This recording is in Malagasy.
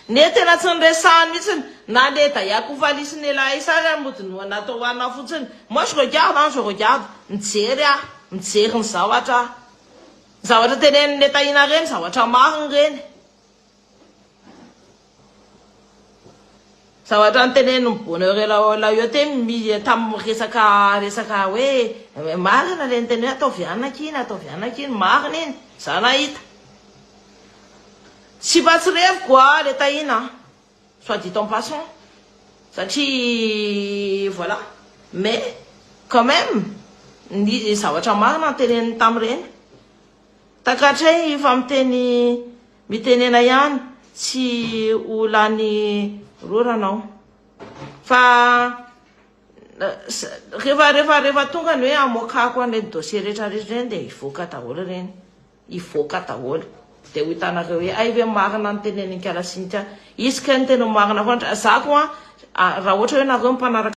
Ne tena tsy niresahany mihitsiny na le daiako valisiny lahy sara modiny natao hoana fotsiny. Moi je regarde, je regarde. Mijery ny zavatra tenenin'ny tahina reny, zavatra mariny reny. Zavatra nytenenin'ny bonheur la eo tamin'ny resaka hoe marina le nyteny atao vianina kiny marina iny za nahita. Tsy patsirevoko le tahina, soit dit en passant, satria voilà. Mais quand même ny zavatra marina nyteneniny tamin'ireny. Takatray fa mitenena ihany tsy ho lany roranao. Fa rehefa tonga ny hoe amoakako an'ireny dossier rehetra reny dia ivoaka daholo reny. Ivoaka daholo. Dia ho hitanareo hoe ay ve marina ny teneniny Kalasinitra. Izy ka ny tena marina foana. Za koa raha ohatra hoe nareo mpanaraka